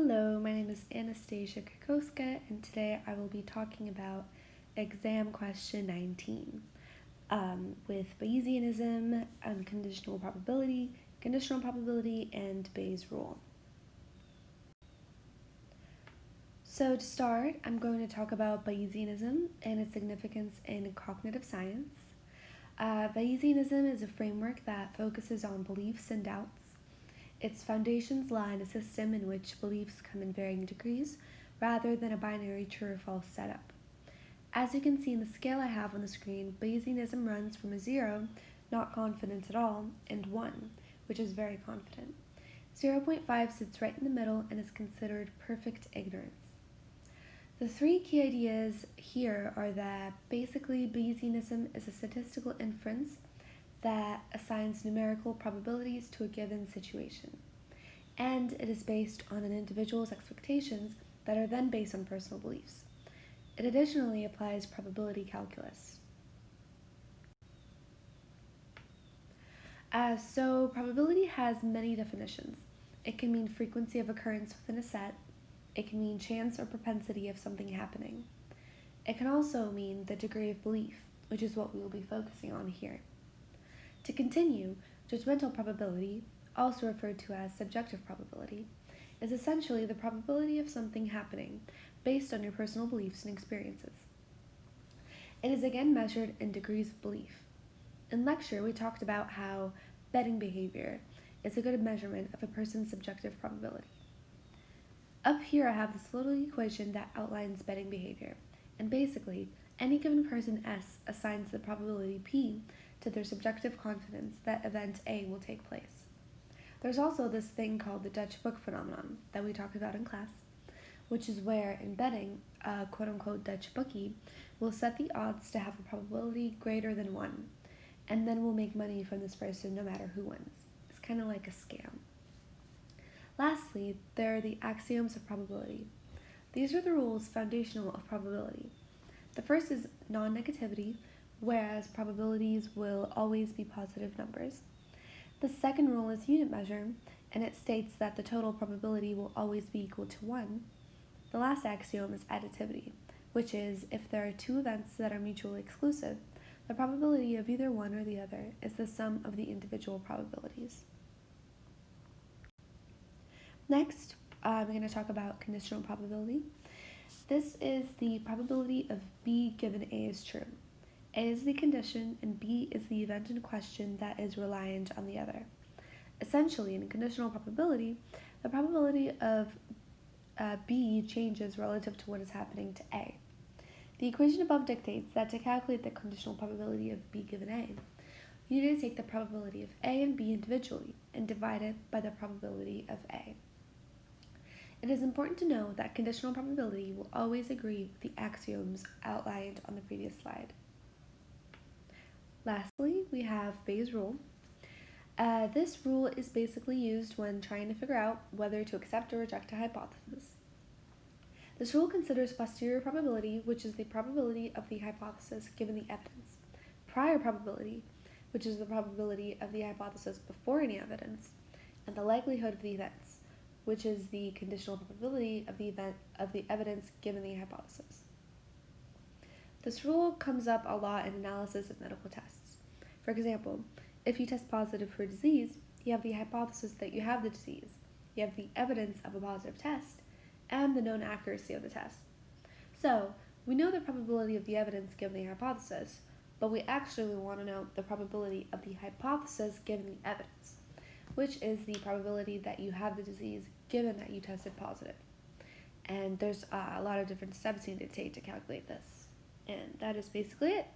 Hello, my name is Anastasia Kokoska, and today I will be talking about exam question 19 with Bayesianism, conditional probability, and Bayes' rule. So to start, I'm going to talk about Bayesianism and its significance in cognitive science. Bayesianism is a framework that focuses on beliefs and doubts. Its foundations lie in a system in which beliefs come in varying degrees, rather than a binary true or false setup. As you can see in the scale I have on the screen, Bayesianism runs from a 0, not confidence at all, and 1, which is very confident. 0.5 sits right in the middle and is considered perfect ignorance. The three key ideas here are that basically Bayesianism is a statistical inference that assigns numerical probabilities to a given situation, and it is based on an individual's expectations that are then based on personal beliefs. It additionally applies probability calculus. So probability has many definitions. It can mean frequency of occurrence within a set. It can mean chance or propensity of something happening. It can also mean the degree of belief, which is what we will be focusing on here. To continue, judgmental probability, also referred to as subjective probability, is essentially the probability of something happening based on your personal beliefs and experiences. It is again measured in degrees of belief. In lecture, we talked about how betting behavior is a good measurement of a person's subjective probability. Up here I have this little equation that outlines betting behavior, and basically, any given person S assigns the probability P to their subjective confidence that event A will take place. There's also this thing called the Dutch book phenomenon that we talked about in class, which is where in betting, a quote-unquote Dutch bookie will set the odds to have a probability greater than 1, and then will make money from this person no matter who wins. It's kind of like a scam. Lastly, there are the axioms of probability. These are the rules foundational of probability. The first is non-negativity, whereas probabilities will always be positive numbers. The second rule is unit measure, and it states that the total probability will always be equal to 1. The last axiom is additivity, which is if there are two events that are mutually exclusive, the probability of either one or the other is the sum of the individual probabilities. Next, I'm going to talk about conditional probability. This is the probability of B given A is true. A is the condition, and B is the event in question that is reliant on the other. Essentially, in conditional probability, the probability of B changes relative to what is happening to A. The equation above dictates that to calculate the conditional probability of B given A, you need to take the probability of A and B individually and divide it by the probability of A. It is important to know that conditional probability will always agree with the axioms outlined on the previous slide. Lastly, we have Bayes' rule. This rule is basically used when trying to figure out whether to accept or reject a hypothesis. This rule considers posterior probability, which is the probability of the hypothesis given the evidence, prior probability, which is the probability of the hypothesis before any evidence, and the likelihood of the events, which is the conditional probability of the evidence given the hypothesis. This rule comes up a lot in analysis of medical tests. For example, if you test positive for a disease, you have the hypothesis that you have the disease, you have the evidence of a positive test, and the known accuracy of the test. So, we know the probability of the evidence given the hypothesis, but we actually want to know the probability of the hypothesis given the evidence, which is the probability that you have the disease given that you tested positive. And there's a lot of different steps you need to take to calculate this. And that is basically it.